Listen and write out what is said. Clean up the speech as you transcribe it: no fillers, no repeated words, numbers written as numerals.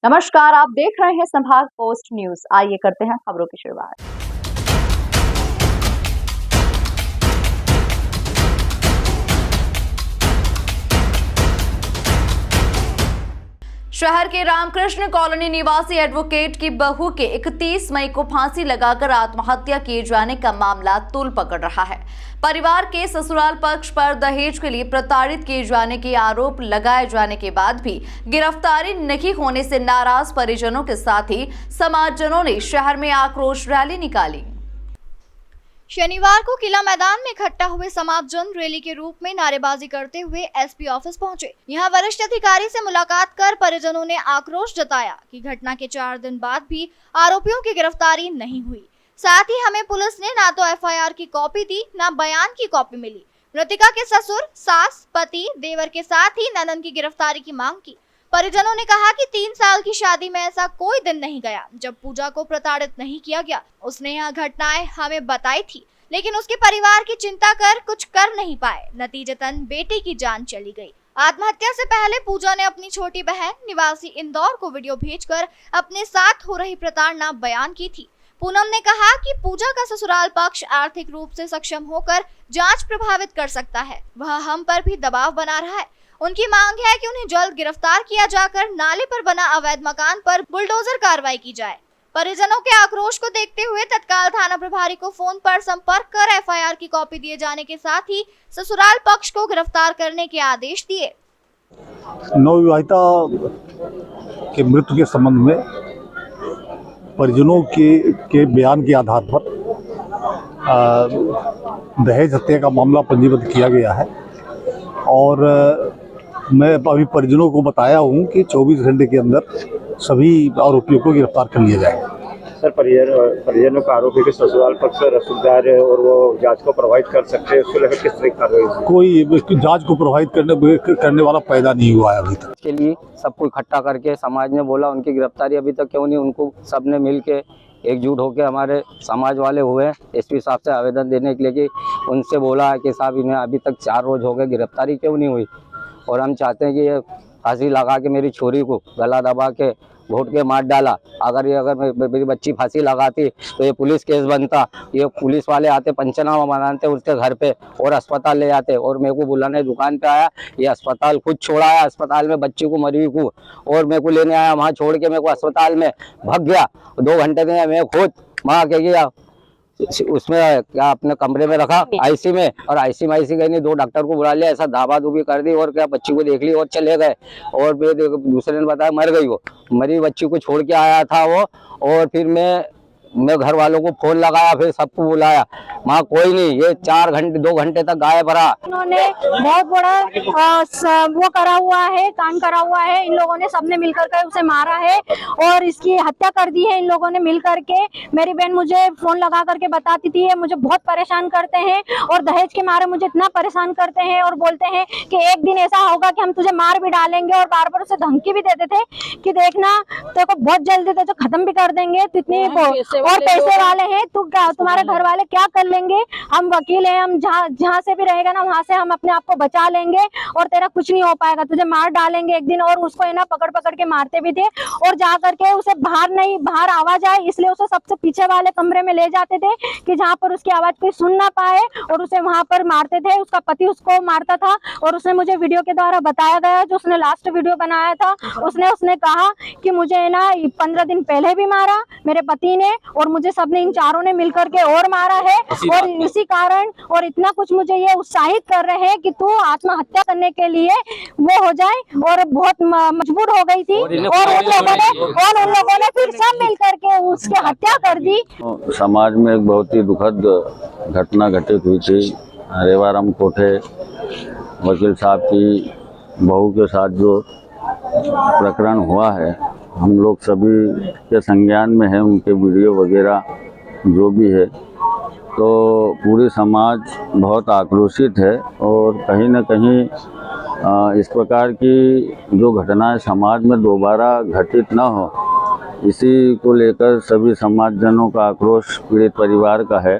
नमस्कार, आप देख रहे हैं संभाग पोस्ट न्यूज। आइए करते हैं खबरों की शुरुआत। शहर के रामकृष्ण कॉलोनी निवासी एडवोकेट की बहू के 31 मई को फांसी लगाकर आत्महत्या किए जाने का मामला तूल पकड़ रहा है। परिवार के ससुराल पक्ष पर दहेज के लिए प्रताड़ित किए जाने के आरोप लगाए जाने के बाद भी गिरफ्तारी नहीं होने से नाराज परिजनों के साथ ही समाजजनों ने शहर में आक्रोश रैली निकाली। शनिवार को किला मैदान में इकट्ठा हुए समाजजन रैली के रूप में नारेबाजी करते हुए एसपी ऑफिस पहुंचे। यहां वरिष्ठ अधिकारी से मुलाकात कर परिजनों ने आक्रोश जताया कि घटना के 4 दिन बाद भी आरोपियों की गिरफ्तारी नहीं हुई। साथ ही हमें पुलिस ने ना तो एफआईआर की कॉपी दी, ना बयान की कॉपी मिली। मृतका के ससुर, सास, पति, देवर के साथ ही ननद की गिरफ्तारी की मांग की। परिजनों ने कहा कि 3 साल की शादी में ऐसा कोई दिन नहीं गया जब पूजा को प्रताड़ित नहीं किया गया। उसने यह घटनाएं हमें बताई थी, लेकिन उसके परिवार की चिंता कर कुछ कर नहीं पाए। नतीजतन बेटी की जान चली गई। आत्महत्या से पहले पूजा ने अपनी छोटी बहन निवासी इंदौर को वीडियो भेजकर अपने साथ हो रही प्रताड़ना बयान की थी। पूनम ने कहा कि पूजा का ससुराल पक्ष आर्थिक रूप से सक्षम होकर जांच प्रभावित कर सकता है। वह हम पर भी दबाव बना रहा है। उनकी मांग है कि उन्हें जल्द गिरफ्तार किया जाकर नाले पर बना अवैध मकान पर बुलडोजर कार्रवाई की जाए। परिजनों के आक्रोश को देखते हुए तत्काल थाना प्रभारी को फोन पर संपर्क कर एफआईआर की कॉपी दिए जाने के साथ ही ससुराल पक्ष को गिरफ्तार करने के आदेश दिए। नवविवाहिता के मृत्यु के संबंध में परिजनों के बयान के आधार पर दहेज हत्या का मामला पंजीबद्ध किया गया है और मैं अभी परिजनों को बताया हूं कि 24 घंटे के अंदर सभी आरोपियों को गिरफ्तार कर लिया जाएगा। सर, परिजनों का आरोप है कि ससुराल पक्ष रसूखदार है और वो जांच को प्रभावित कर सकते हैं। उसको लेकर किस तरह की कार्रवाई? कोई इसकी जांच को प्रभावित करने वाला पैदा नहीं हुआ है अभी तक। इसके लिए सबको इकट्ठा करके समाज ने बोला उनकी गिरफ्तारी अभी तक क्यों नहीं, उनको सबने मिल के एकजुट होकर हमारे समाज वाले हुए एसपी साहब से आवेदन देने के लिए कि उनसे बोला है कि साहब इन्हें अभी तक 4 रोज हो गए, गिरफ्तारी क्यों नहीं हुई। और हम चाहते हैं कि ये फांसी लगा के मेरी छोरी को गला दबा के घोट के मार डाला। अगर मेरी बच्ची फांसी लगाती तो ये पुलिस केस बनता। ये पुलिस वाले आते, पंचनामा बनाते उसके घर पे और अस्पताल ले जाते और मेरे को बुलाने दुकान पे आया। ये अस्पताल खुद छोड़ा है, अस्पताल में बच्ची को मरी को और मेरे को लेने आया, वहाँ छोड़ के मेरे को अस्पताल में भाग गया। 2 घंटे में मैं खुद वहाँ के गया, उसमें क्या अपने कमरे में रखा आईसी में, और आईसी गई नहीं, 2 डॉक्टर को बुला लिया, ऐसा धाबा धूबी कर दी और क्या बच्ची को देख ली और चले गए। और दूसरे ने बताया मर गई, वो मरी बच्ची को छोड़ के आया था वो। और फिर मैं घर वालों को फोन लगाया, फिर सबको बुलाया, वहाँ कोई नहीं। ये 2 घंटे तक गायब रहा। उन्होंने बहुत बड़ा वो करा हुआ है, कांड करा हुआ है। इन लोगों ने सबने मिलकर के उसे मारा है और इसकी हत्या कर दी है इन लोगों ने मिलकर के। मेरी बहन मुझे फोन लगा करके बताती थी ये मुझे बहुत परेशान करते हैं और दहेज के मारे मुझे इतना परेशान करते हैं और बोलते हैं कि एक दिन ऐसा होगा कि हम तुझे मार भी डालेंगे। और बार बार उसे धमकी भी देते थे कि देखना तेरे को बहुत जल्दी तुझे खत्म भी कर देंगे, इतनी और पैसे वाले हैं तू, क्या तुम्हारे घर वाले क्या कर लेंगे, हम वकील हैं, हम जहाँ से भी रहेगा ना वहाँ से हम अपने आप को बचा लेंगे और तेरा कुछ नहीं हो पाएगा, तुझे मार डालेंगे एक दिन। और उसको है ना पकड़ के मारते भी थे और जा करके उसे बाहर आवाज आए इसलिए उसे सबसे पीछे वाले कमरे में ले जाते थे कि जहाँ पर उसकी आवाज कोई सुन ना पाए और उसे वहां पर मारते थे। उसका पति उसको मारता था और उसने मुझे वीडियो के द्वारा बताया गया, जो उसने लास्ट वीडियो बनाया था उसने कहा कि मुझे है ना 15 दिन पहले भी मारा मेरे पति ने और मुझे सबने इन चारों ने मिलकर के और मारा है। और इसी कारण और इतना कुछ मुझे ये उत्साहित कर रहे हैं कि तू आत्महत्या करने के लिए वो हो जाए। और बहुत मजबूर हो गई थी और उन लोगों ने फिर सब मिलकर के उसकी हत्या कर दी। समाज में एक बहुत ही दुखद घटना घटित हुई थी। रेवाराम कोठे वकील साहब की बहू के साथ जो प्रकरण हुआ है, हम लोग सभी के संज्ञान में है, उनके वीडियो वगैरह जो भी है। तो पूरी समाज बहुत आक्रोशित है और कहीं न कहीं इस प्रकार की जो घटनाएं समाज में दोबारा घटित न हो, इसी को लेकर सभी समाजजनों का आक्रोश पीड़ित परिवार का है।